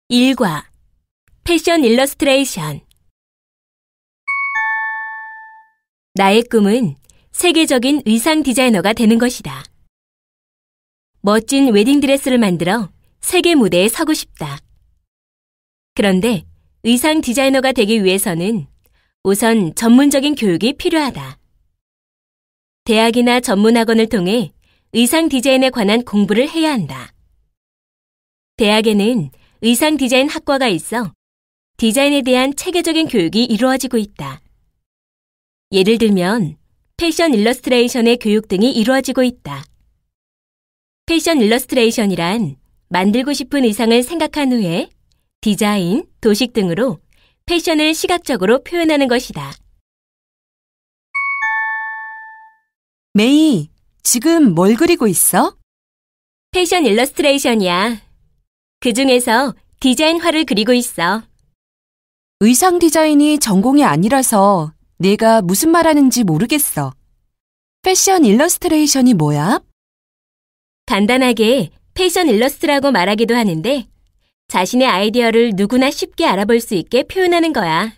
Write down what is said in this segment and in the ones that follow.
일과 패션 일러스트레이션. 나의 꿈은 세계적인 의상 디자이너가 되는 것이다. 멋진 웨딩드레스를 만들어 세계 무대에 서고 싶다. 그런데 의상 디자이너가 되기 위해서는 우선 전문적인 교육이 필요하다. 대학이나 전문학원을 통해 의상 디자인에 관한 공부를 해야 한다. 대학에는 의상 디자인 학과가 있어 디자인에 대한 체계적인 교육이 이루어지고 있다. 예를 들면 패션 일러스트레이션의 교육 등이 이루어지고 있다. 패션 일러스트레이션이란 만들고 싶은 의상을 생각한 후에 디자인, 도식 등으로 패션을 시각적으로 표현하는 것이다. 메이, 지금 뭘 그리고 있어? 패션 일러스트레이션이야. 그 중에서 디자인화를 그리고 있어. 의상 디자인이 전공이 아니라서 내가 무슨 말하는지 모르겠어. 패션 일러스트레이션이 뭐야? 간단하게 패션 일러스트라고 말하기도 하는데 자신의 아이디어를 누구나 쉽게 알아볼 수 있게 표현하는 거야.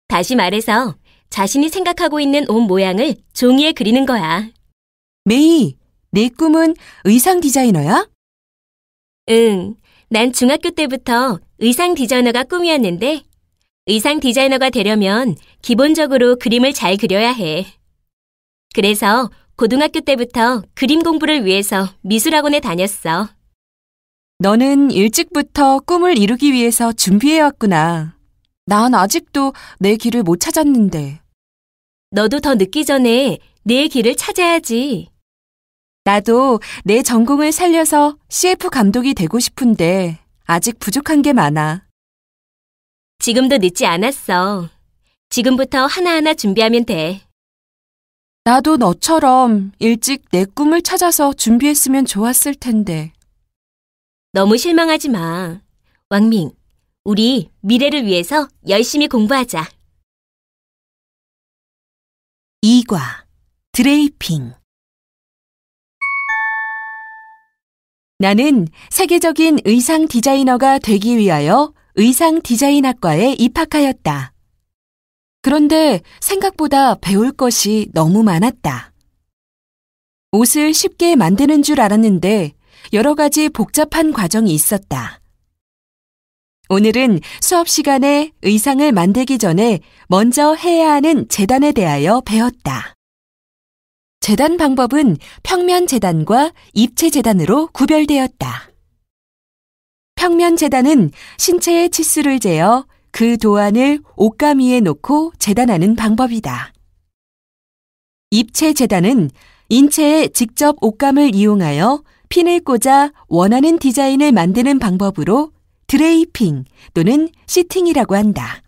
다시 말해서 자신이 생각하고 있는 옷 모양을 종이에 그리는 거야. 메이, 내 꿈은 의상 디자이너야? 응, 난 중학교 때부터 의상 디자이너가 꿈이었는데 의상 디자이너가 되려면 기본적으로 그림을 잘 그려야 해. 그래서 고등학교 때부터 그림 공부를 위해서 미술학원에 다녔어. 너는 일찍부터 꿈을 이루기 위해서 준비해왔구나. 난 아직도 내 길을 못 찾았는데. 너도 더 늦기 전에 내 길을 찾아야지. 나도 내 전공을 살려서 CF 감독이 되고 싶은데 아직 부족한 게 많아. 지금도 늦지 않았어. 지금부터 하나하나 준비하면 돼. 나도 너처럼 일찍 내 꿈을 찾아서 준비했으면 좋았을 텐데. 너무 실망하지 마. 왕밍, 우리 미래를 위해서 열심히 공부하자. 2과 드레이핑. 나는 세계적인 의상 디자이너가 되기 위하여 의상 디자인학과에 입학하였다. 그런데 생각보다 배울 것이 너무 많았다. 옷을 쉽게 만드는 줄 알았는데 여러 가지 복잡한 과정이 있었다. 오늘은 수업 시간에 의상을 만들기 전에 먼저 해야 하는 재단에 대하여 배웠다. 재단 방법은 평면 재단과 입체 재단으로 구별되었다. 평면 재단은 신체의 치수를 재어 그 도안을 옷감 위에 놓고 재단하는 방법이다. 입체 재단은 인체에 직접 옷감을 이용하여 핀을 꽂아 원하는 디자인을 만드는 방법으로 드레이핑 또는 시팅이라고 한다.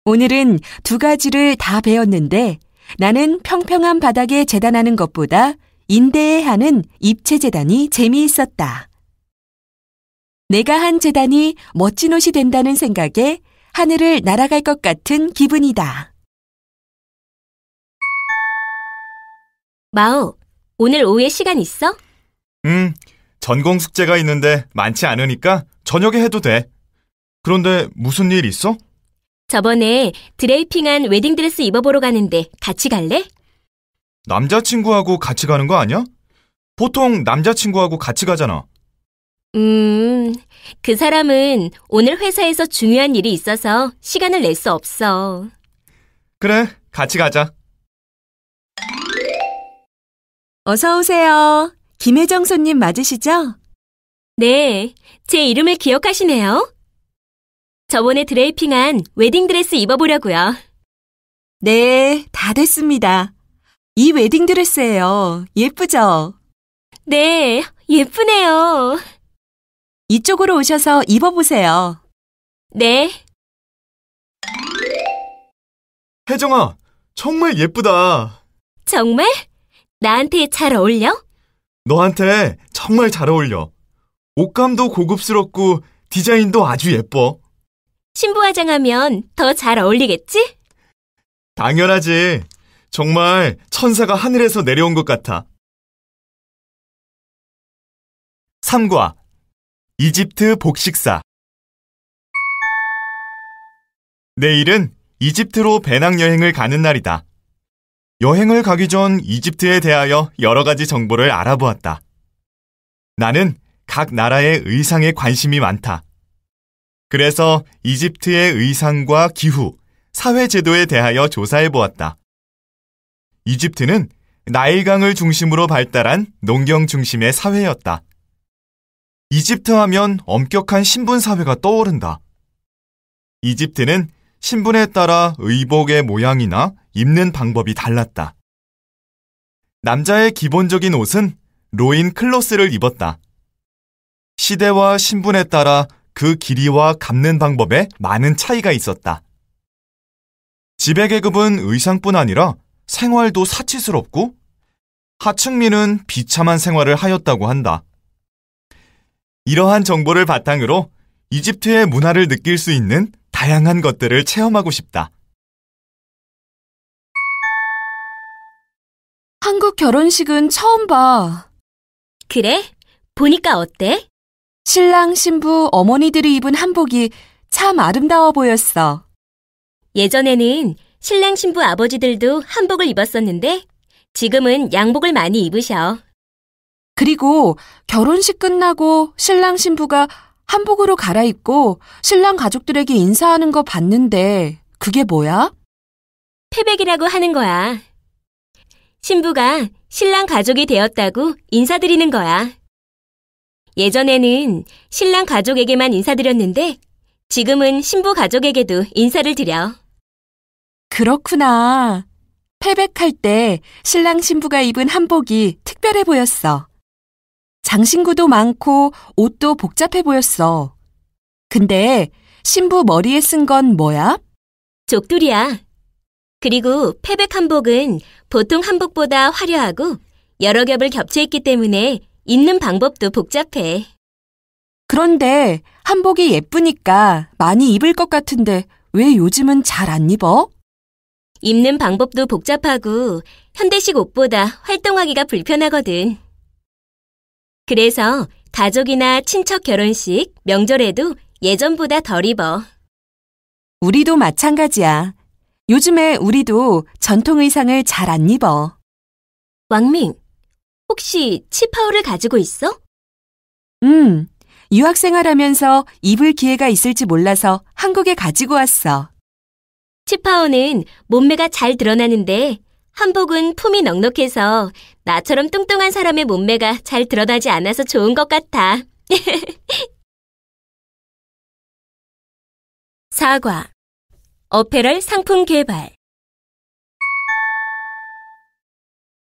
오늘은 두 가지를 다 배웠는데 나는 평평한 바닥에 재단하는 것보다 인대에 하는 입체 재단이 재미있었다. 내가 한 재단이 멋진 옷이 된다는 생각에 하늘을 날아갈 것 같은 기분이다. 마오, 오늘 오후에 시간 있어? 전공 숙제가 있는데 많지 않으니까 저녁에 해도 돼. 그런데 무슨 일 있어? 저번에 드레이핑한 웨딩드레스 입어보러 가는데 같이 갈래? 남자친구하고 같이 가는 거 아니야? 보통 남자친구하고 같이 가잖아. 그 사람은 오늘 회사에서 중요한 일이 있어서 시간을 낼 수 없어. 그래, 같이 가자. 어서 오세요. 김혜정 손님 맞으시죠? 네, 제 이름을 기억하시네요. 저번에 드레이핑한 웨딩드레스 입어보려고요. 네, 다 됐습니다. 이 웨딩드레스예요. 예쁘죠? 네, 예쁘네요. 이쪽으로 오셔서 입어보세요. 네. 혜정아, 정말 예쁘다. 정말? 나한테 잘 어울려? 너한테 정말 잘 어울려. 옷감도 고급스럽고 디자인도 아주 예뻐. 신부 화장하면 더 잘 어울리겠지? 당연하지. 정말 천사가 하늘에서 내려온 것 같아. 3과 이집트 복식사. 내일은 이집트로 배낭여행을 가는 날이다. 여행을 가기 전 이집트에 대하여 여러 가지 정보를 알아보았다. 나는 각 나라의 의상에 관심이 많다. 그래서 이집트의 의상과 기후, 사회제도에 대하여 조사해보았다. 이집트는 나일강을 중심으로 발달한 농경 중심의 사회였다. 이집트 하면 엄격한 신분사회가 떠오른다. 이집트는 신분에 따라 의복의 모양이나 입는 방법이 달랐다. 남자의 기본적인 옷은 로인 클로스를 입었다. 시대와 신분에 따라 그 길이와 감는 방법에 많은 차이가 있었다. 지배계급은 의상뿐 아니라 생활도 사치스럽고 하층민은 비참한 생활을 하였다고 한다. 이러한 정보를 바탕으로 이집트의 문화를 느낄 수 있는 다양한 것들을 체험하고 싶다. 한국 결혼식은 처음 봐. 그래? 보니까 어때? 신랑, 신부, 어머니들이 입은 한복이 참 아름다워 보였어. 예전에는 신랑 신부 아버지들도 한복을 입었었는데 지금은 양복을 많이 입으셔. 그리고 결혼식 끝나고 신랑, 신부가 한복으로 갈아입고 신랑 가족들에게 인사하는 거 봤는데 그게 뭐야? 패백이라고 하는 거야. 신부가 신랑 가족이 되었다고 인사드리는 거야. 예전에는 신랑 가족에게만 인사드렸는데 지금은 신부 가족에게도 인사를 드려. 그렇구나. 패백할 때 신랑, 신부가 입은 한복이 특별해 보였어. 장신구도 많고 옷도 복잡해 보였어. 근데 신부 머리에 쓴 건 뭐야? 족두리야. 그리고 패백 한복은 보통 한복보다 화려하고 여러 겹을 겹쳐입기 때문에 입는 방법도 복잡해. 그런데 한복이 예쁘니까 많이 입을 것 같은데 왜 요즘은 잘 안 입어? 입는 방법도 복잡하고 현대식 옷보다 활동하기가 불편하거든. 그래서 가족이나 친척 결혼식, 명절에도 예전보다 덜 입어. 우리도 마찬가지야. 요즘에 우리도 전통 의상을 잘 안 입어. 왕민, 혹시 치파오를 가지고 있어? 유학생활하면서 입을 기회가 있을지 몰라서 한국에 가지고 왔어. 치파오는 몸매가 잘 드러나는데 한복은 품이 넉넉해서 나처럼 뚱뚱한 사람의 몸매가 잘 드러나지 않아서 좋은 것 같아. 사과, 어페럴 상품 개발.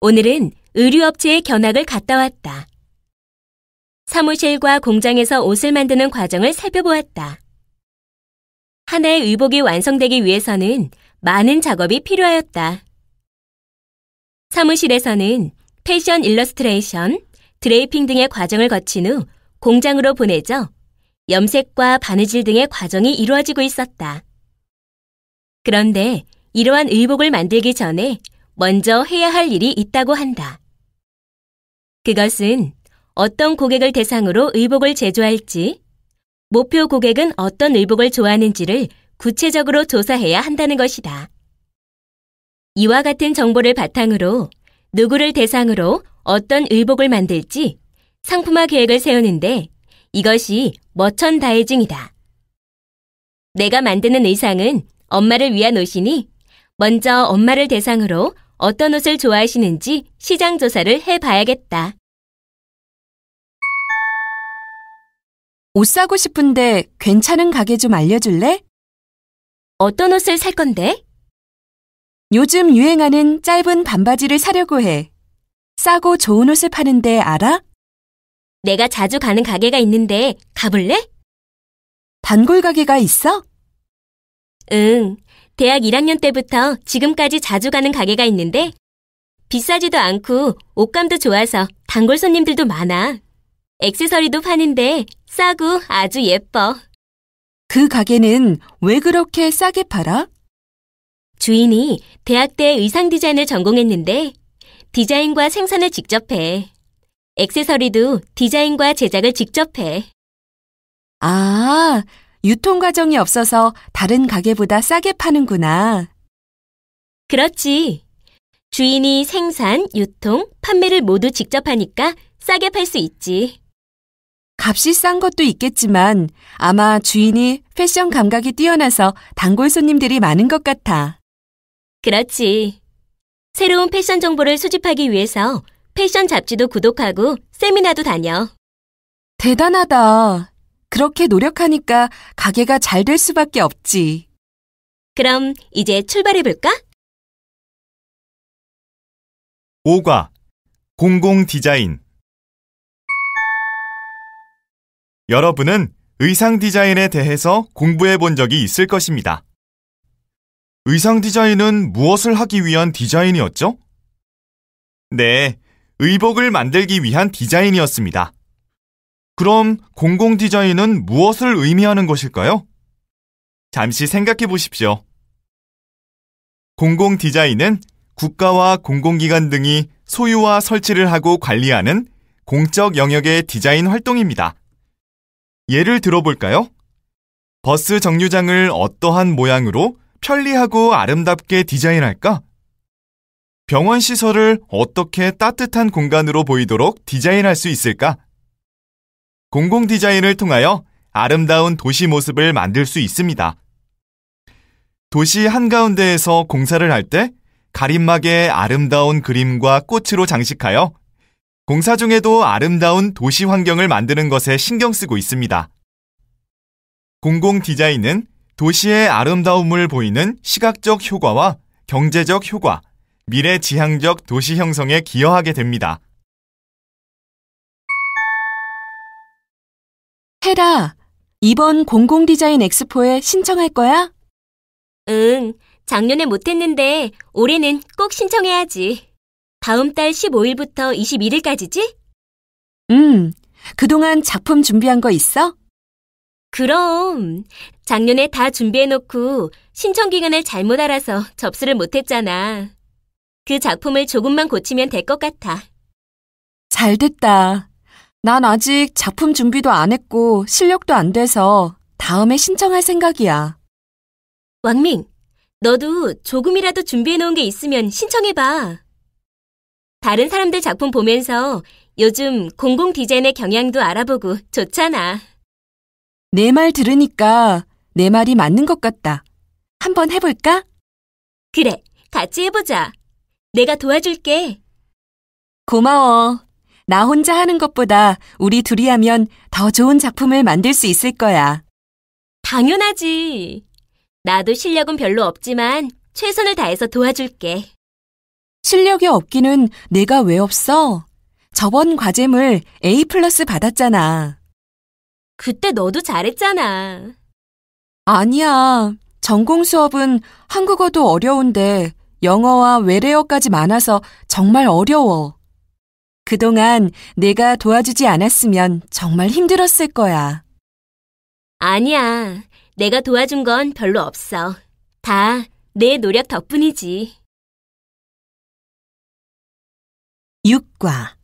오늘은 의류업체에 견학을 갔다 왔다. 사무실과 공장에서 옷을 만드는 과정을 살펴보았다. 하나의 의복이 완성되기 위해서는 많은 작업이 필요하였다. 사무실에서는 패션 일러스트레이션, 드레이핑 등의 과정을 거친 후 공장으로 보내져 염색과 바느질 등의 과정이 이루어지고 있었다. 그런데 이러한 의복을 만들기 전에 먼저 해야 할 일이 있다고 한다. 그것은 어떤 고객을 대상으로 의복을 제조할지, 목표 고객은 어떤 의복을 좋아하는지를 구체적으로 조사해야 한다는 것이다. 이와 같은 정보를 바탕으로 누구를 대상으로 어떤 의복을 만들지 상품화 계획을 세우는데 이것이 머천다이징이다. 내가 만드는 의상은 엄마를 위한 옷이니 먼저 엄마를 대상으로 어떤 옷을 좋아하시는지 시장 조사를 해봐야겠다. 옷 사고 싶은데 괜찮은 가게 좀 알려줄래? 어떤 옷을 살 건데? 요즘 유행하는 짧은 반바지를 사려고 해. 싸고 좋은 옷을 파는데 알아? 내가 자주 가는 가게가 있는데 가볼래? 단골 가게가 있어? 응, 대학 1학년 때부터 지금까지 자주 가는 가게가 있는데 비싸지도 않고 옷감도 좋아서 단골 손님들도 많아. 액세서리도 파는데 싸고 아주 예뻐. 그 가게는 왜 그렇게 싸게 팔아? 주인이 대학 때 의상 디자인을 전공했는데 디자인과 생산을 직접 해. 액세서리도 디자인과 제작을 직접 해. 아, 유통 과정이 없어서 다른 가게보다 싸게 파는구나. 그렇지. 주인이 생산, 유통, 판매를 모두 직접 하니까 싸게 팔 수 있지. 값이 싼 것도 있겠지만 아마 주인이 패션 감각이 뛰어나서 단골 손님들이 많은 것 같아. 그렇지. 새로운 패션 정보를 수집하기 위해서 패션 잡지도 구독하고 세미나도 다녀. 대단하다. 그렇게 노력하니까 가게가 잘 될 수밖에 없지. 그럼 이제 출발해볼까? 5과 공공 디자인. 여러분은 의상 디자인에 대해서 공부해 본 적이 있을 것입니다. 의상 디자인은 무엇을 하기 위한 디자인이었죠? 네, 의복을 만들기 위한 디자인이었습니다. 그럼 공공 디자인은 무엇을 의미하는 것일까요? 잠시 생각해 보십시오. 공공 디자인은 국가와 공공기관 등이 소유와 설치를 하고 관리하는 공적 영역의 디자인 활동입니다. 예를 들어볼까요? 버스 정류장을 어떠한 모양으로 편리하고 아름답게 디자인할까? 병원 시설을 어떻게 따뜻한 공간으로 보이도록 디자인할 수 있을까? 공공 디자인을 통하여 아름다운 도시 모습을 만들 수 있습니다. 도시 한가운데에서 공사를 할 때 가림막에 아름다운 그림과 꽃으로 장식하여 공사 중에도 아름다운 도시 환경을 만드는 것에 신경 쓰고 있습니다. 공공 디자인은 도시의 아름다움을 보이는 시각적 효과와 경제적 효과, 미래지향적 도시 형성에 기여하게 됩니다. 헤라, 이번 공공 디자인 엑스포에 신청할 거야? 응, 작년에 못했는데 올해는 꼭 신청해야지. 다음 달 15일부터 21일까지지? 그동안 작품 준비한 거 있어? 그럼 작년에 다 준비해놓고 신청 기간을 잘못 알아서 접수를 못했잖아. 그 작품을 조금만 고치면 될 것 같아. 잘 됐다. 난 아직 작품 준비도 안 했고 실력도 안 돼서 다음에 신청할 생각이야. 왕민, 너도 조금이라도 준비해놓은 게 있으면 신청해봐. 다른 사람들 작품 보면서 요즘 공공 디자인의 경향도 알아보고 좋잖아. 내 말 들으니까 내 말이 맞는 것 같다. 한번 해볼까? 그래, 같이 해보자. 내가 도와줄게. 고마워. 나 혼자 하는 것보다 우리 둘이 하면 더 좋은 작품을 만들 수 있을 거야. 당연하지. 나도 실력은 별로 없지만 최선을 다해서 도와줄게. 실력이 없기는 내가 왜 없어? 저번 과제물 A+ 받았잖아. 그때 너도 잘했잖아. 아니야. 전공 수업은 한국어도 어려운데 영어와 외래어까지 많아서 정말 어려워. 그동안 내가 도와주지 않았으면 정말 힘들었을 거야. 아니야. 내가 도와준 건 별로 없어. 다 내 노력 덕분이지. 6과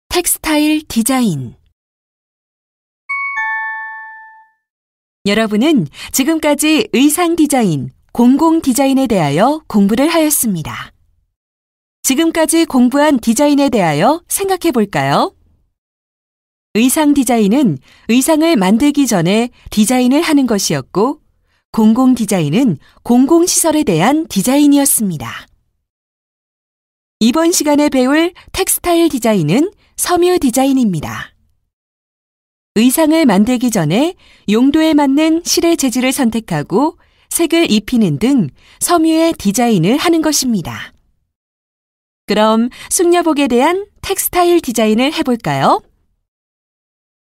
텍스타일 디자인. 여러분은 지금까지 의상 디자인, 공공 디자인에 대하여 공부를 하였습니다. 지금까지 공부한 디자인에 대하여 생각해 볼까요? 의상 디자인은 의상을 만들기 전에 디자인을 하는 것이었고, 공공 디자인은 공공시설에 대한 디자인이었습니다. 이번 시간에 배울 텍스타일 디자인은 섬유 디자인입니다. 의상을 만들기 전에 용도에 맞는 실의 재질을 선택하고 색을 입히는 등 섬유의 디자인을 하는 것입니다. 그럼 숙녀복에 대한 텍스타일 디자인을 해볼까요?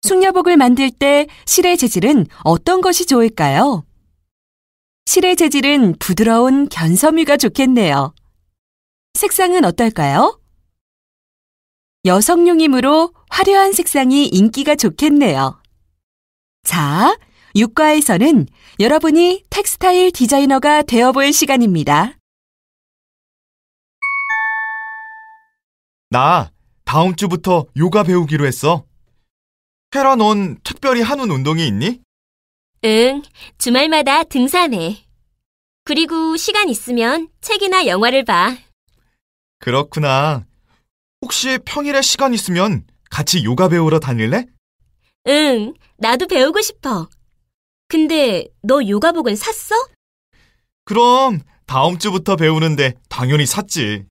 숙녀복을 만들 때 실의 재질은 어떤 것이 좋을까요? 실의 재질은 부드러운 견섬유가 좋겠네요. 색상은 어떨까요? 여성용이므로 화려한 색상이 인기가 좋겠네요. 자, 6과에서는 여러분이 텍스타일 디자이너가 되어볼 시간입니다. 나 다음 주부터 요가 배우기로 했어. 헤라, 넌 특별히 하는 운동이 있니? 응, 주말마다 등산해. 그리고 시간 있으면 책이나 영화를 봐. 그렇구나. 혹시 평일에 시간 있으면 같이 요가 배우러 다닐래? 응, 나도 배우고 싶어. 근데 너 요가복은 샀어? 그럼 다음 주부터 배우는데 당연히 샀지.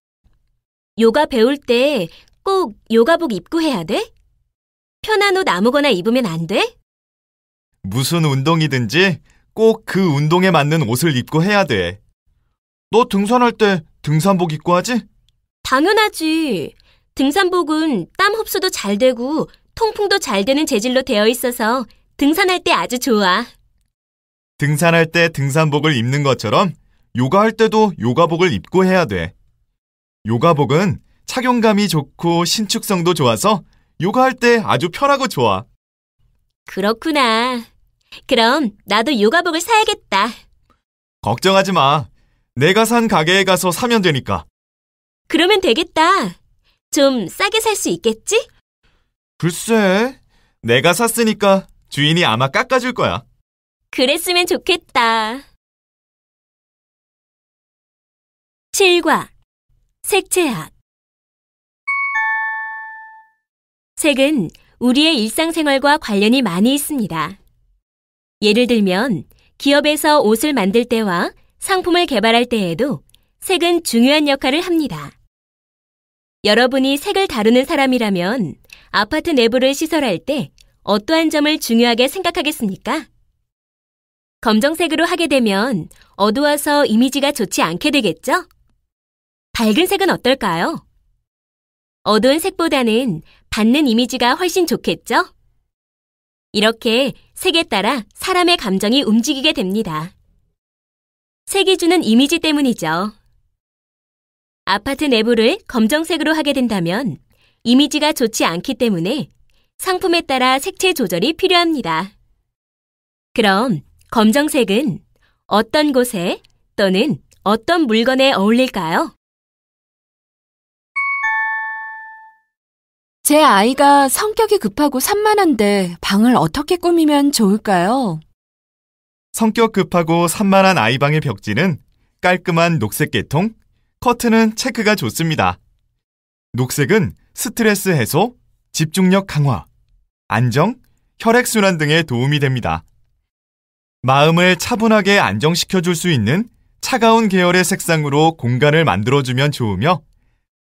요가 배울 때 꼭 요가복 입고 해야 돼? 편한 옷 아무거나 입으면 안 돼? 무슨 운동이든지 꼭 그 운동에 맞는 옷을 입고 해야 돼. 너 등산할 때 등산복 입고 하지? 당연하지. 등산복은 땀 흡수도 잘 되고 통풍도 잘 되는 재질로 되어 있어서 등산할 때 아주 좋아. 등산할 때 등산복을 입는 것처럼 요가할 때도 요가복을 입고 해야 돼. 요가복은 착용감이 좋고 신축성도 좋아서 요가할 때 아주 편하고 좋아. 그렇구나. 그럼 나도 요가복을 사야겠다. 걱정하지 마. 내가 산 가게에 가서 사면 되니까. 그러면 되겠다. 좀 싸게 살 수 있겠지? 글쎄, 내가 샀으니까 주인이 아마 깎아줄 거야. 그랬으면 좋겠다. 7과 색채학. 색은 우리의 일상생활과 관련이 많이 있습니다. 예를 들면 기업에서 옷을 만들 때와 상품을 개발할 때에도 색은 중요한 역할을 합니다. 여러분이 색을 다루는 사람이라면 아파트 내부를 시설할 때 어떠한 점을 중요하게 생각하겠습니까? 검정색으로 하게 되면 어두워서 이미지가 좋지 않게 되겠죠? 밝은 색은 어떨까요? 어두운 색보다는 받는 이미지가 훨씬 좋겠죠? 이렇게 색에 따라 사람의 감정이 움직이게 됩니다. 색이 주는 이미지 때문이죠. 아파트 내부를 검정색으로 하게 된다면 이미지가 좋지 않기 때문에 상품에 따라 색채 조절이 필요합니다. 그럼 검정색은 어떤 곳에 또는 어떤 물건에 어울릴까요? 제 아이가 성격이 급하고 산만한데 방을 어떻게 꾸미면 좋을까요? 성격 급하고 산만한 아이방의 벽지는 깔끔한 녹색 계통, 커튼은 체크가 좋습니다. 녹색은 스트레스 해소, 집중력 강화, 안정, 혈액순환 등에 도움이 됩니다. 마음을 차분하게 안정시켜줄 수 있는 차가운 계열의 색상으로 공간을 만들어주면 좋으며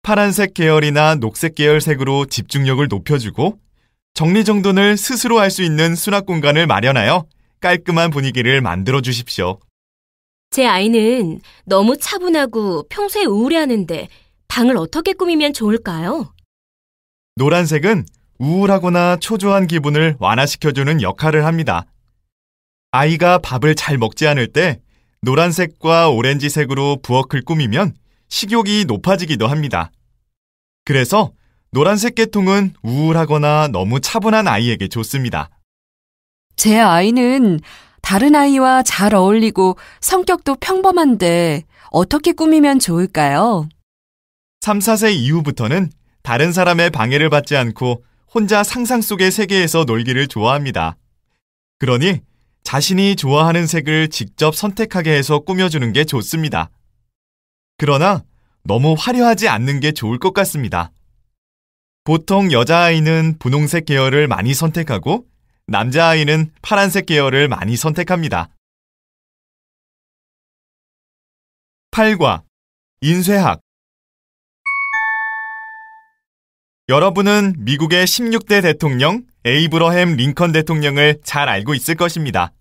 파란색 계열이나 녹색 계열 색으로 집중력을 높여주고 정리정돈을 스스로 할 수 있는 수납 공간을 마련하여 깔끔한 분위기를 만들어 주십시오. 제 아이는 너무 차분하고 평소에 우울해하는데 방을 어떻게 꾸미면 좋을까요? 노란색은 우울하거나 초조한 기분을 완화시켜주는 역할을 합니다. 아이가 밥을 잘 먹지 않을 때 노란색과 오렌지색으로 부엌을 꾸미면 식욕이 높아지기도 합니다. 그래서 노란색 계통은 우울하거나 너무 차분한 아이에게 좋습니다. 제 아이는 다른 아이와 잘 어울리고 성격도 평범한데 어떻게 꾸미면 좋을까요? 3, 4세 이후부터는 다른 사람의 방해를 받지 않고 혼자 상상 속의 세계에서 놀기를 좋아합니다. 그러니 자신이 좋아하는 색을 직접 선택하게 해서 꾸며주는 게 좋습니다. 그러나 너무 화려하지 않는 게 좋을 것 같습니다. 보통 여자아이는 분홍색 계열을 많이 선택하고 남자아이는 파란색 계열을 많이 선택합니다. 8과 인쇄학. 여러분은 미국의 16대 대통령 에이브러햄 링컨 대통령을 잘 알고 있을 것입니다.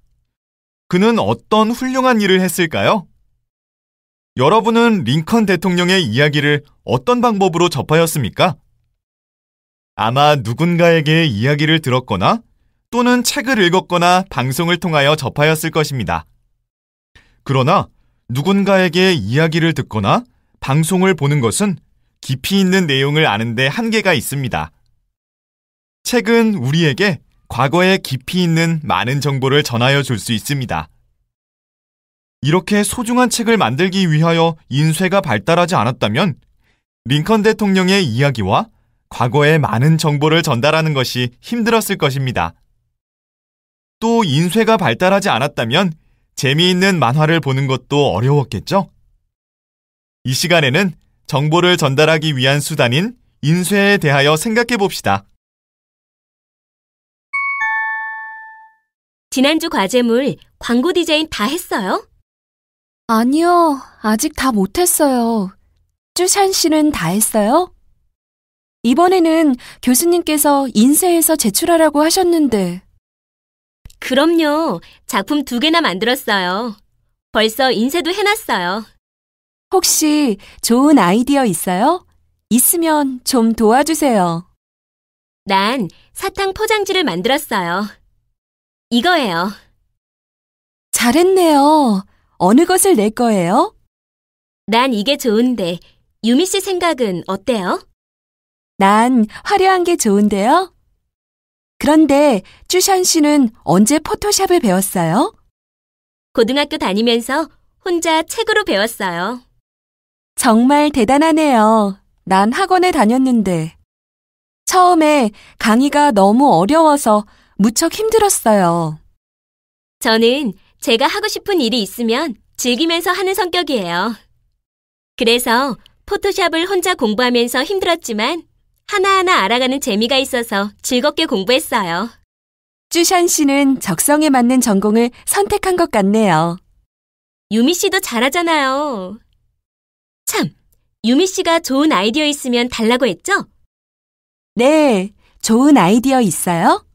그는 어떤 훌륭한 일을 했을까요? 여러분은 링컨 대통령의 이야기를 어떤 방법으로 접하였습니까? 아마 누군가에게 이야기를 들었거나 또는 책을 읽었거나 방송을 통하여 접하였을 것입니다. 그러나 누군가에게 이야기를 듣거나 방송을 보는 것은 깊이 있는 내용을 아는데 한계가 있습니다. 책은 우리에게 과거에 깊이 있는 많은 정보를 전하여 줄 수 있습니다. 이렇게 소중한 책을 만들기 위하여 인쇄가 발달하지 않았다면 링컨 대통령의 이야기와 과거의 많은 정보를 전달하는 것이 힘들었을 것입니다. 또 인쇄가 발달하지 않았다면 재미있는 만화를 보는 것도 어려웠겠죠? 이 시간에는 정보를 전달하기 위한 수단인 인쇄에 대하여 생각해 봅시다. 지난주 과제물 광고 디자인 다 했어요? 아니요, 아직 다 못했어요. 쭈샨 씨는 다 했어요? 이번에는 교수님께서 인쇄해서 제출하라고 하셨는데. 그럼요. 작품 2개나 만들었어요. 벌써 인쇄도 해놨어요. 혹시 좋은 아이디어 있어요? 있으면 좀 도와주세요. 난 사탕 포장지를 만들었어요. 이거예요. 잘했네요. 어느 것을 낼 거예요? 난 이게 좋은데 유미 씨 생각은 어때요? 난 화려한 게 좋은데요. 그런데 쭈샨 씨는 언제 포토샵을 배웠어요? 고등학교 다니면서 혼자 책으로 배웠어요. 정말 대단하네요. 난 학원에 다녔는데. 처음에 강의가 너무 어려워서 무척 힘들었어요. 저는 제가 하고 싶은 일이 있으면 즐기면서 하는 성격이에요. 그래서 포토샵을 혼자 공부하면서 힘들었지만 하나하나 알아가는 재미가 있어서 즐겁게 공부했어요. 쭈샨 씨는 적성에 맞는 전공을 선택한 것 같네요. 유미 씨도 잘하잖아요. 참, 유미 씨가 좋은 아이디어 있으면 달라고 했죠? 네, 좋은 아이디어 있어요?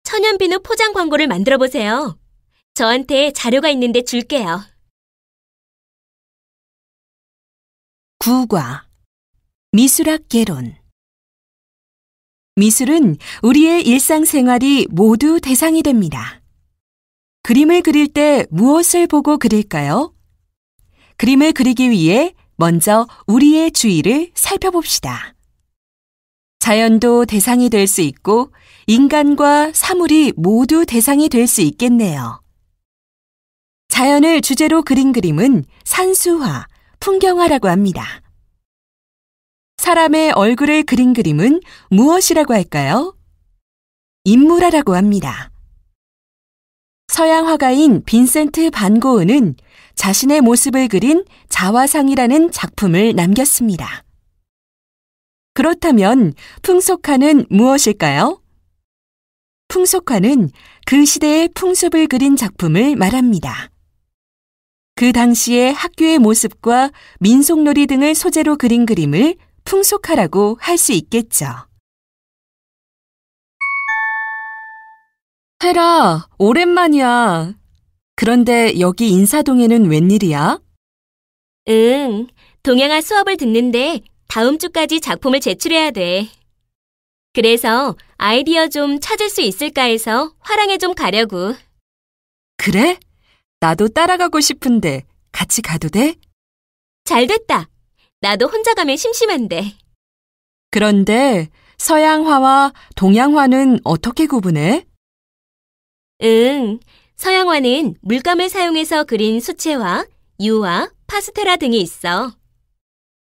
천연비누 포장 광고를 만들어 보세요. 저한테 자료가 있는데 줄게요. 9과 미술학 개론. 미술은 우리의 일상생활이 모두 대상이 됩니다. 그림을 그릴 때 무엇을 보고 그릴까요? 그림을 그리기 위해 먼저 우리의 주위를 살펴봅시다. 자연도 대상이 될 수 있고 인간과 사물이 모두 대상이 될 수 있겠네요. 자연을 주제로 그린 그림은 산수화, 풍경화라고 합니다. 사람의 얼굴을 그린 그림은 무엇이라고 할까요? 인물화라고 합니다. 서양 화가인 빈센트 반 고흐는 자신의 모습을 그린 자화상이라는 작품을 남겼습니다. 그렇다면 풍속화는 무엇일까요? 풍속화는 그 시대의 풍습을 그린 작품을 말합니다. 그 당시의 학교의 모습과 민속놀이 등을 소재로 그린 그림을 풍속화라고 할 수 있겠죠. 헤라, 오랜만이야. 그런데 여기 인사동에는 웬일이야? 동양화 수업을 듣는데 다음 주까지 작품을 제출해야 돼. 그래서 아이디어 좀 찾을 수 있을까 해서 화랑에 좀 가려고. 그래? 나도 따라가고 싶은데 같이 가도 돼? 잘 됐다. 나도 혼자 가면 심심한데. 그런데 서양화와 동양화는 어떻게 구분해? 서양화는 물감을 사용해서 그린 수채화, 유화, 파스텔화 등이 있어.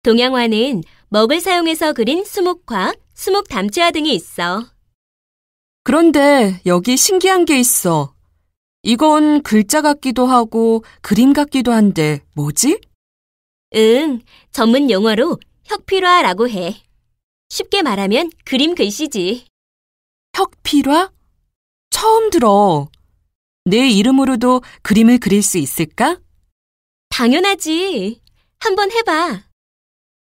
동양화는 먹을 사용해서 그린 수묵화, 수묵 담채화 등이 있어. 그런데 여기 신기한 게 있어. 이건 글자 같기도 하고 그림 같기도 한데 뭐지? 전문 용어로 혁필화라고 해. 쉽게 말하면 그림 글씨지. 혁필화? 처음 들어. 내 이름으로도 그림을 그릴 수 있을까? 당연하지. 한번 해봐.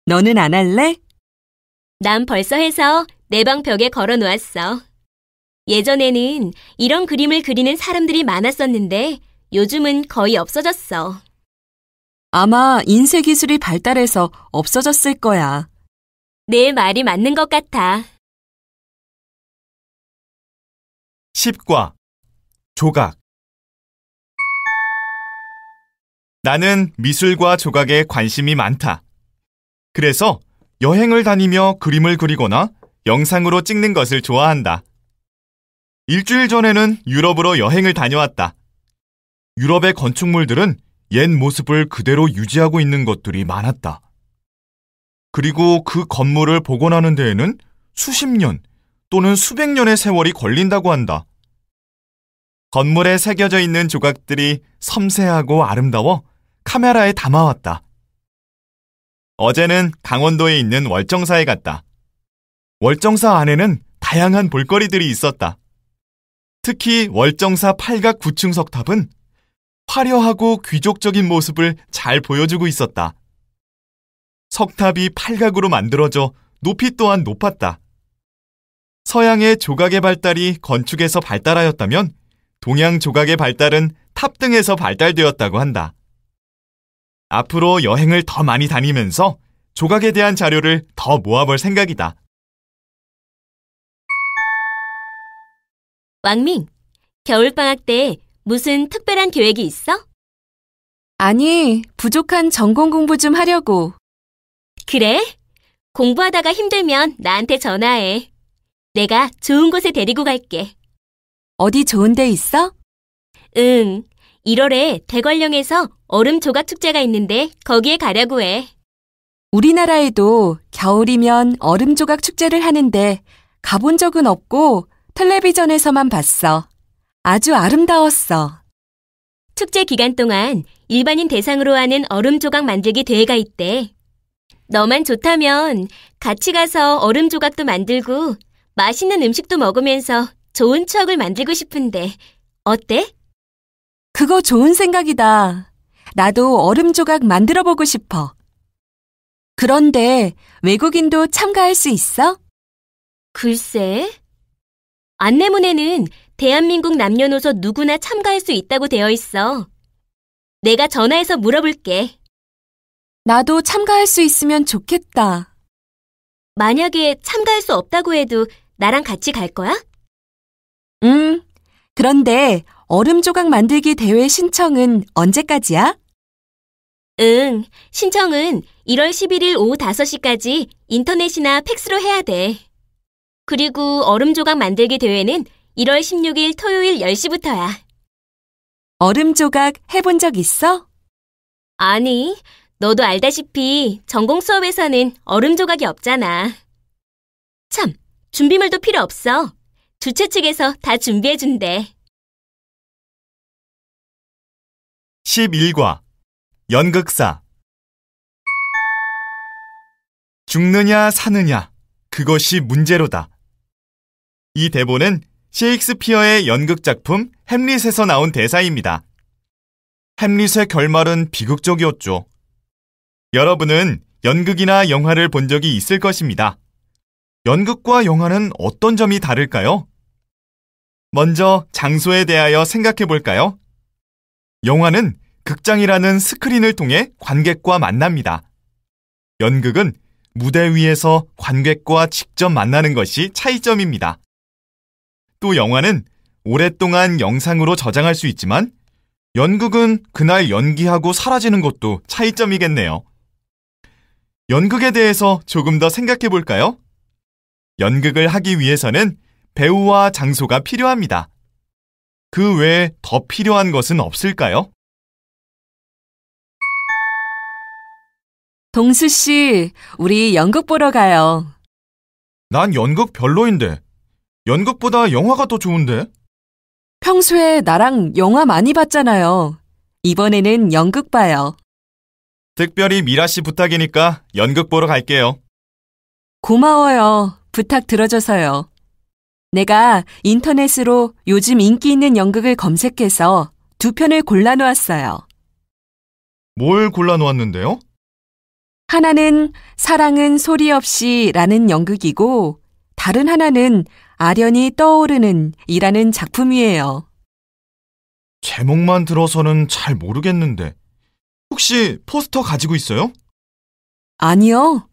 너는 안 할래? 난 벌써 해서 내 방 벽에 걸어 놓았어. 예전에는 이런 그림을 그리는 사람들이 많았었는데 요즘은 거의 없어졌어. 아마 인쇄 기술이 발달해서 없어졌을 거야. 내 말이 맞는 것 같아. 10과 조각. 나는 미술과 조각에 관심이 많다. 그래서 여행을 다니며 그림을 그리거나 영상으로 찍는 것을 좋아한다. 일주일 전에는 유럽으로 여행을 다녀왔다. 유럽의 건축물들은 옛 모습을 그대로 유지하고 있는 것들이 많았다. 그리고 그 건물을 복원하는 데에는 수십 년 또는 수백 년의 세월이 걸린다고 한다. 건물에 새겨져 있는 조각들이 섬세하고 아름다워 카메라에 담아왔다. 어제는 강원도에 있는 월정사에 갔다. 월정사 안에는 다양한 볼거리들이 있었다. 특히 월정사 팔각 9층 석탑은 화려하고 귀족적인 모습을 잘 보여주고 있었다. 석탑이 팔각으로 만들어져 높이 또한 높았다. 서양의 조각의 발달이 건축에서 발달하였다면 동양 조각의 발달은 탑등에서 발달되었다고 한다. 앞으로 여행을 더 많이 다니면서 조각에 대한 자료를 더 모아볼 생각이다. 왕민, 겨울방학 때 무슨 특별한 계획이 있어? 아니, 부족한 전공 공부 좀 하려고. 그래? 공부하다가 힘들면 나한테 전화해. 내가 좋은 곳에 데리고 갈게. 어디 좋은 데 있어? 응, 1월에 대관령에서 얼음 조각 축제가 있는데 거기에 가려고 해. 우리나라에도 겨울이면 얼음 조각 축제를 하는데 가본 적은 없고 텔레비전에서만 봤어. 아주 아름다웠어. 축제 기간 동안 일반인 대상으로 하는 얼음 조각 만들기 대회가 있대. 너만 좋다면 같이 가서 얼음 조각도 만들고 맛있는 음식도 먹으면서 좋은 추억을 만들고 싶은데 어때? 그거 좋은 생각이다. 나도 얼음 조각 만들어 보고 싶어. 그런데 외국인도 참가할 수 있어? 글쎄, 안내문에는 대한민국 남녀노소 누구나 참가할 수 있다고 되어 있어. 내가 전화해서 물어볼게. 나도 참가할 수 있으면 좋겠다. 만약에 참가할 수 없다고 해도 나랑 같이 갈 거야? 그런데 얼음 조각 만들기 대회 신청은 언제까지야? 응, 신청은 1월 11일 오후 5시까지 인터넷이나 팩스로 해야 돼. 그리고 얼음 조각 만들기 대회는 1월 16일 토요일 10시부터야. 얼음 조각 해본 적 있어? 아니, 너도 알다시피 전공 수업에서는 얼음 조각이 없잖아. 참, 준비물도 필요 없어. 주최 측에서 다 준비해준대. 11과 연극사. 죽느냐 사느냐 그것이 문제로다. 이 대본은 셰익스피어의 연극작품 햄릿에서 나온 대사입니다. 햄릿의 결말은 비극적이었죠. 여러분은 연극이나 영화를 본 적이 있을 것입니다. 연극과 영화는 어떤 점이 다를까요? 먼저 장소에 대하여 생각해 볼까요? 영화는 극장이라는 스크린을 통해 관객과 만납니다. 연극은 무대 위에서 관객과 직접 만나는 것이 차이점입니다. 또 영화는 오랫동안 영상으로 저장할 수 있지만 연극은 그날 연기하고 사라지는 것도 차이점이겠네요. 연극에 대해서 조금 더 생각해 볼까요? 연극을 하기 위해서는 배우와 장소가 필요합니다. 그 외에 더 필요한 것은 없을까요? 동수 씨, 우리 연극 보러 가요. 난 연극 별로인데. 연극보다 영화가 더 좋은데? 평소에 나랑 영화 많이 봤잖아요. 이번에는 연극 봐요. 특별히 미라 씨 부탁이니까 연극 보러 갈게요. 고마워요. 부탁 들어줘서요. 내가 인터넷으로 요즘 인기 있는 연극을 검색해서 2편을 골라놓았어요. 뭘 골라놓았는데요? 하나는 사랑은 소리 없이 라는 연극이고 다른 하나는 아련히 떠오르는 이라는 작품이에요. 제목만 들어서는 잘 모르겠는데. 혹시 포스터 가지고 있어요? 아니요.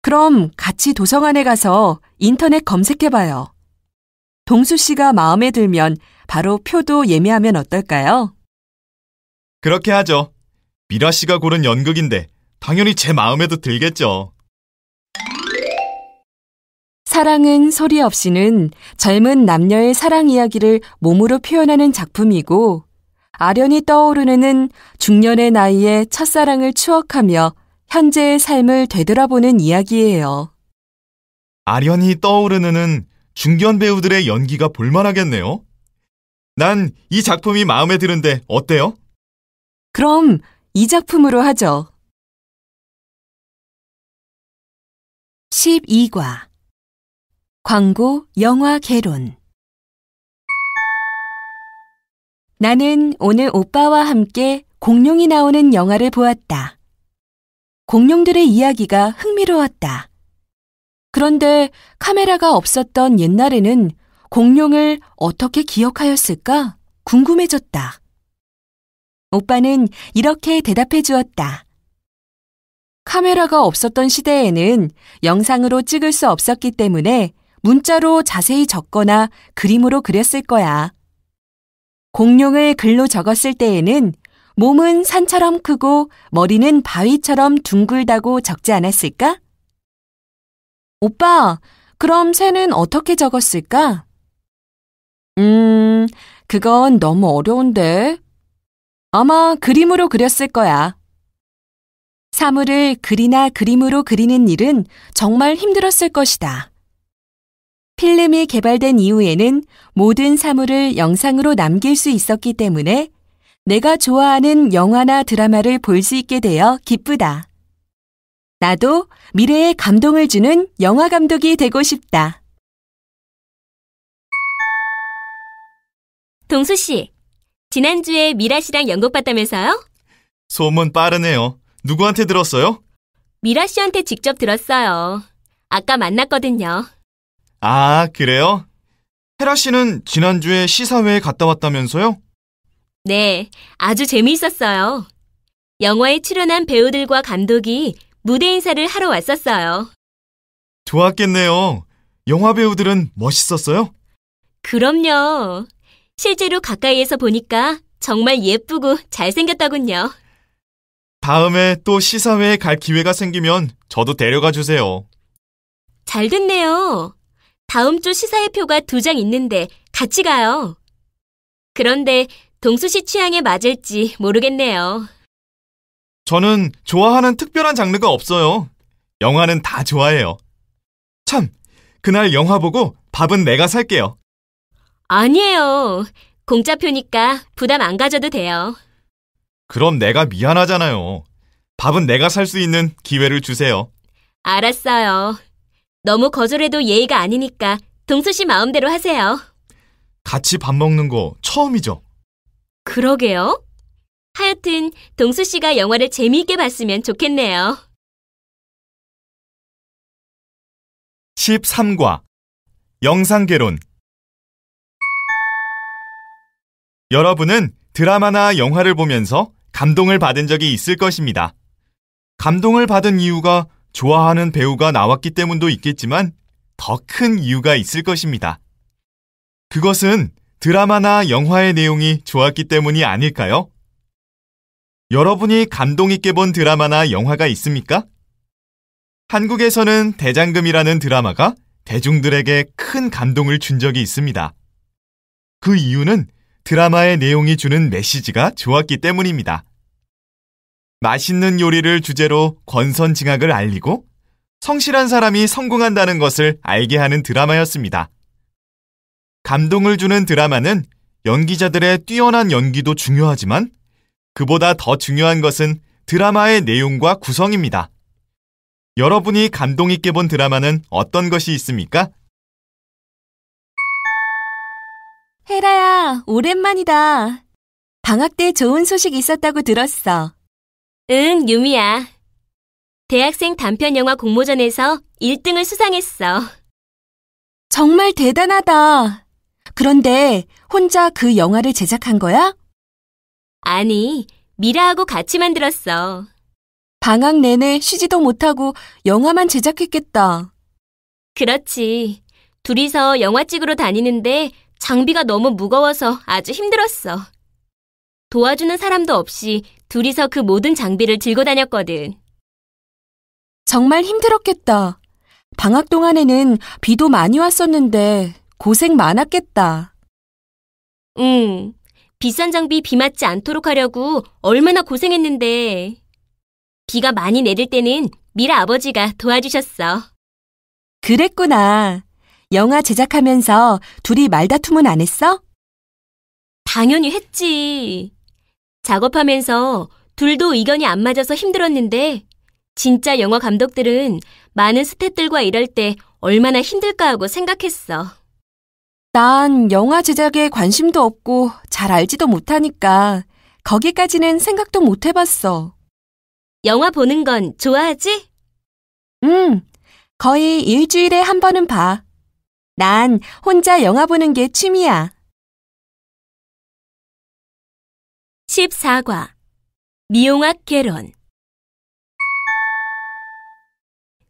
그럼 같이 도서관에 가서 인터넷 검색해봐요. 동수 씨가 마음에 들면 바로 표도 예매하면 어떨까요? 그렇게 하죠. 미라 씨가 고른 연극인데 당연히 제 마음에도 들겠죠. 사랑은 소리 없이는 젊은 남녀의 사랑 이야기를 몸으로 표현하는 작품이고 아련히 떠오르는 중년의 나이에 첫사랑을 추억하며 현재의 삶을 되돌아보는 이야기예요. 아련히 떠오르는 중견 배우들의 연기가 볼만하겠네요. 난 이 작품이 마음에 드는데 어때요? 그럼 이 작품으로 하죠. 12과 광고 영화 개론. 나는 오늘 오빠와 함께 공룡이 나오는 영화를 보았다. 공룡들의 이야기가 흥미로웠다. 그런데 카메라가 없었던 옛날에는 공룡을 어떻게 기억하였을까 궁금해졌다. 오빠는 이렇게 대답해 주었다. 카메라가 없었던 시대에는 영상으로 찍을 수 없었기 때문에 문자로 자세히 적거나 그림으로 그렸을 거야. 공룡을 글로 적었을 때에는 몸은 산처럼 크고 머리는 바위처럼 둥글다고 적지 않았을까? 오빠, 그럼 새는 어떻게 적었을까? 그건 너무 어려운데. 아마 그림으로 그렸을 거야. 사물을 글이나 그림으로 그리는 일은 정말 힘들었을 것이다. 필름이 개발된 이후에는 모든 사물을 영상으로 남길 수 있었기 때문에 내가 좋아하는 영화나 드라마를 볼 수 있게 되어 기쁘다. 나도 미래에 감동을 주는 영화 감독이 되고 싶다. 동수 씨, 지난주에 미라 씨랑 연극 봤다면서요? 소문 빠르네요. 누구한테 들었어요? 미라 씨한테 직접 들었어요. 아까 만났거든요. 아, 그래요? 헤라 씨는 지난주에 시사회에 갔다 왔다면서요? 네, 아주 재미있었어요. 영화에 출연한 배우들과 감독이 무대 인사를 하러 왔었어요. 좋았겠네요. 영화 배우들은 멋있었어요? 그럼요. 실제로 가까이에서 보니까 정말 예쁘고 잘생겼더군요. 다음에 또 시사회에 갈 기회가 생기면 저도 데려가 주세요. 잘 됐네요. 다음 주 시사회 표가 2장 있는데 같이 가요. 그런데 동수 씨 취향에 맞을지 모르겠네요. 저는 좋아하는 특별한 장르가 없어요. 영화는 다 좋아해요. 참, 그날 영화 보고 밥은 내가 살게요. 아니에요. 공짜표니까 부담 안 가져도 돼요. 그럼 내가 미안하잖아요. 밥은 내가 살 수 있는 기회를 주세요. 알았어요. 너무 거절해도 예의가 아니니까 동수 씨 마음대로 하세요. 같이 밥 먹는 거 처음이죠? 그러게요. 하여튼 동수 씨가 영화를 재미있게 봤으면 좋겠네요. 13과 영상개론. 여러분은 드라마나 영화를 보면서 감동을 받은 적이 있을 것입니다. 감동을 받은 이유가 좋아하는 배우가 나왔기 때문도 있겠지만 더 큰 이유가 있을 것입니다. 그것은 드라마나 영화의 내용이 좋았기 때문이 아닐까요? 여러분이 감동 있게 본 드라마나 영화가 있습니까? 한국에서는 대장금이라는 드라마가 대중들에게 큰 감동을 준 적이 있습니다. 그 이유는 드라마의 내용이 주는 메시지가 좋았기 때문입니다. 맛있는 요리를 주제로 권선징악을 알리고 성실한 사람이 성공한다는 것을 알게 하는 드라마였습니다. 감동을 주는 드라마는 연기자들의 뛰어난 연기도 중요하지만 그보다 더 중요한 것은 드라마의 내용과 구성입니다. 여러분이 감동 있게 본 드라마는 어떤 것이 있습니까? 헤라야, 오랜만이다. 방학 때 좋은 소식 있었다고 들었어. 응, 유미야. 대학생 단편 영화 공모전에서 1등을 수상했어. 정말 대단하다. 그런데 혼자 그 영화를 제작한 거야? 아니, 미라하고 같이 만들었어. 방학 내내 쉬지도 못하고 영화만 제작했겠다. 그렇지. 둘이서 영화 찍으러 다니는데 장비가 너무 무거워서 아주 힘들었어. 도와주는 사람도 없이 둘이서 그 모든 장비를 들고 다녔거든. 정말 힘들었겠다. 방학 동안에는 비도 많이 왔었는데 고생 많았겠다. 응, 비싼 장비 비 맞지 않도록 하려고 얼마나 고생했는데. 비가 많이 내릴 때는 미라 아버지가 도와주셨어. 그랬구나. 영화 제작하면서 둘이 말다툼은 안 했어? 당연히 했지. 작업하면서 둘도 의견이 안 맞아서 힘들었는데 진짜 영화 감독들은 많은 스태프들과 일할 때 얼마나 힘들까 하고 생각했어. 난 영화 제작에 관심도 없고 잘 알지도 못하니까 거기까지는 생각도 못 해봤어. 영화 보는 건 좋아하지? 거의 일주일에 한 번은 봐. 난 혼자 영화 보는 게 취미야. 14과 미용학 개론.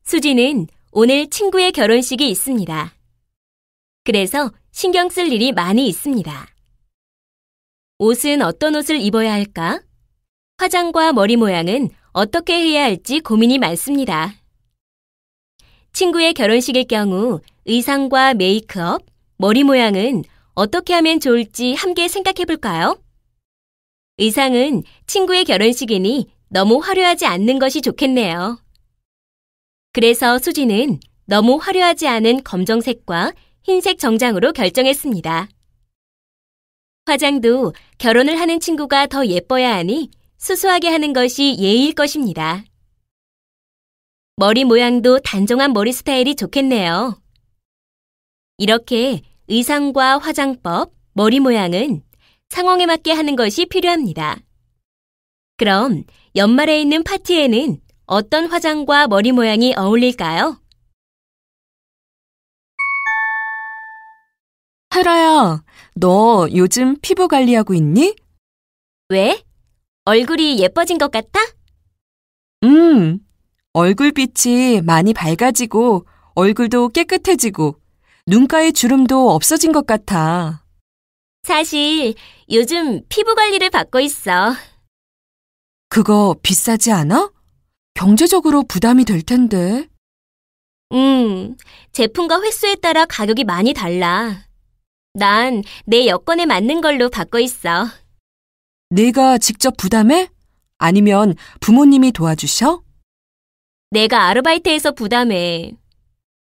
수지는 오늘 친구의 결혼식이 있습니다. 그래서 신경 쓸 일이 많이 있습니다. 옷은 어떤 옷을 입어야 할까? 화장과 머리 모양은 어떻게 해야 할지 고민이 많습니다. 친구의 결혼식일 경우 의상과 메이크업, 머리 모양은 어떻게 하면 좋을지 함께 생각해 볼까요? 의상은 친구의 결혼식이니 너무 화려하지 않는 것이 좋겠네요. 그래서 수지는 너무 화려하지 않은 검정색과 흰색 정장으로 결정했습니다. 화장도 결혼을 하는 친구가 더 예뻐야 하니 수수하게 하는 것이 예의일 것입니다. 머리 모양도 단정한 머리 스타일이 좋겠네요. 이렇게 의상과 화장법, 머리 모양은 상황에 맞게 하는 것이 필요합니다. 그럼 연말에 있는 파티에는 어떤 화장과 머리 모양이 어울릴까요? 혜라야, 너 요즘 피부 관리하고 있니? 왜? 얼굴이 예뻐진 것 같아? 얼굴빛이 많이 밝아지고 얼굴도 깨끗해지고 눈가의 주름도 없어진 것 같아. 사실 요즘 피부 관리를 받고 있어. 그거 비싸지 않아? 경제적으로 부담이 될 텐데. 제품과 횟수에 따라 가격이 많이 달라. 난 내 여건에 맞는 걸로 받고 있어. 내가 직접 부담해? 아니면 부모님이 도와주셔? 내가 아르바이트해서 부담해.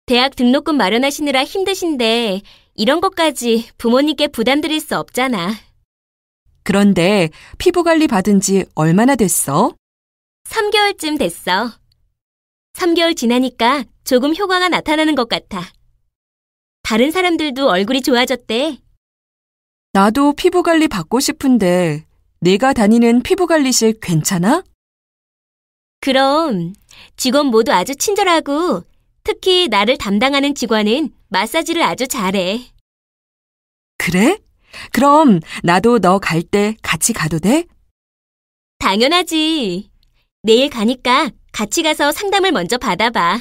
대학 등록금 마련하시느라 힘드신데 이런 것까지 부모님께 부담드릴 수 없잖아. 그런데 피부 관리 받은 지 얼마나 됐어? 3개월쯤 됐어. 3개월 지나니까 조금 효과가 나타나는 것 같아. 다른 사람들도 얼굴이 좋아졌대. 나도 피부 관리 받고 싶은데 내가 다니는 피부 관리실 괜찮아? 그럼 직원 모두 아주 친절하고 특히 나를 담당하는 직원은 마사지를 아주 잘해. 그래? 그럼 나도 너 갈 때 같이 가도 돼? 당연하지. 내일 가니까 같이 가서 상담을 먼저 받아봐.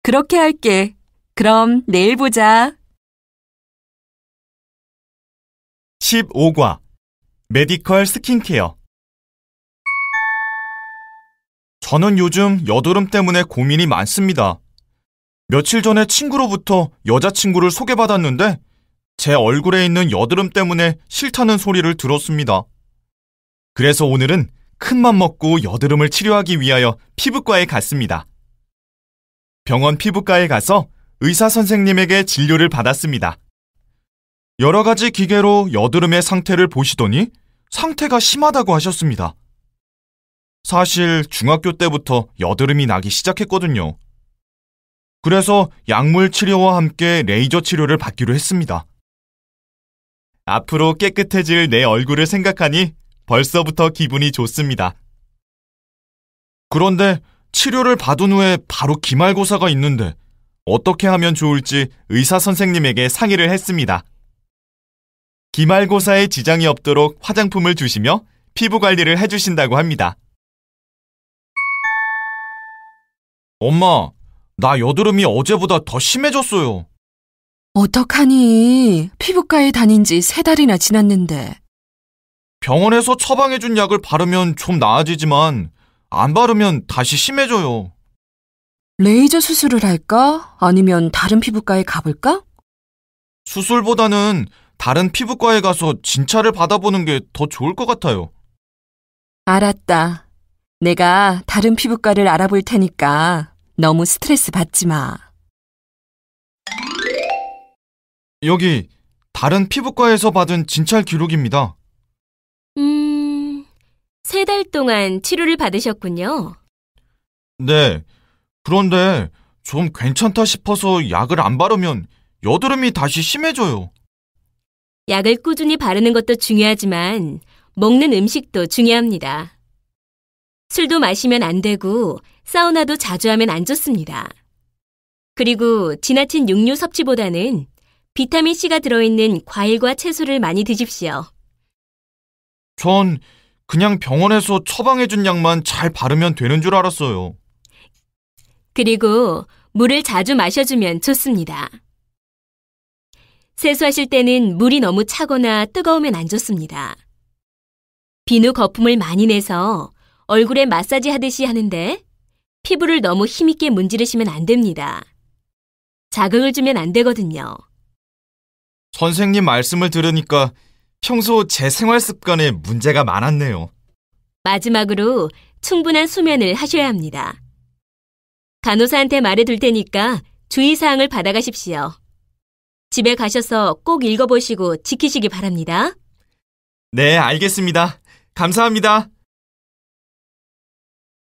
그렇게 할게. 그럼 내일 보자. 15과 메디컬 스킨케어. 저는 요즘 여드름 때문에 고민이 많습니다. 며칠 전에 친구로부터 여자친구를 소개받았는데 제 얼굴에 있는 여드름 때문에 싫다는 소리를 들었습니다. 그래서 오늘은 큰맘 먹고 여드름을 치료하기 위하여 피부과에 갔습니다. 병원 피부과에 가서 의사 선생님에게 진료를 받았습니다. 여러 가지 기계로 여드름의 상태를 보시더니 상태가 심하다고 하셨습니다. 사실 중학교 때부터 여드름이 나기 시작했거든요. 그래서 약물 치료와 함께 레이저 치료를 받기로 했습니다. 앞으로 깨끗해질 내 얼굴을 생각하니 벌써부터 기분이 좋습니다. 그런데 치료를 받은 후에 바로 기말고사가 있는데 어떻게 하면 좋을지 의사 선생님에게 상의를 했습니다. 기말고사에 지장이 없도록 화장품을 주시며 피부 관리를 해주신다고 합니다. 엄마, 나 여드름이 어제보다 더 심해졌어요. 어떡하니? 피부과에 다닌 지 3달이나 지났는데. 병원에서 처방해준 약을 바르면 좀 나아지지만 안 바르면 다시 심해져요. 레이저 수술을 할까? 아니면 다른 피부과에 가볼까? 수술보다는 다른 피부과에 가서 진찰을 받아보는 게 더 좋을 것 같아요. 알았다. 내가 다른 피부과를 알아볼 테니까 너무 스트레스 받지 마. 여기 다른 피부과에서 받은 진찰 기록입니다. 3달 동안 치료를 받으셨군요. 네. 그런데 좀 괜찮다 싶어서 약을 안 바르면 여드름이 다시 심해져요. 약을 꾸준히 바르는 것도 중요하지만 먹는 음식도 중요합니다. 술도 마시면 안 되고 사우나도 자주 하면 안 좋습니다. 그리고 지나친 육류 섭취보다는 비타민C가 들어있는 과일과 채소를 많이 드십시오. 전 그냥 병원에서 처방해준 약만 잘 바르면 되는 줄 알았어요. 그리고 물을 자주 마셔주면 좋습니다. 세수하실 때는 물이 너무 차거나 뜨거우면 안 좋습니다. 비누 거품을 많이 내서 얼굴에 마사지 하듯이 하는데 피부를 너무 힘있게 문지르시면 안 됩니다. 자극을 주면 안 되거든요. 선생님 말씀을 들으니까 평소 제 생활 습관에 문제가 많았네요. 마지막으로 충분한 수면을 하셔야 합니다. 간호사한테 말해둘 테니까 주의사항을 받아가십시오. 집에 가셔서 꼭 읽어보시고 지키시기 바랍니다. 네, 알겠습니다. 감사합니다.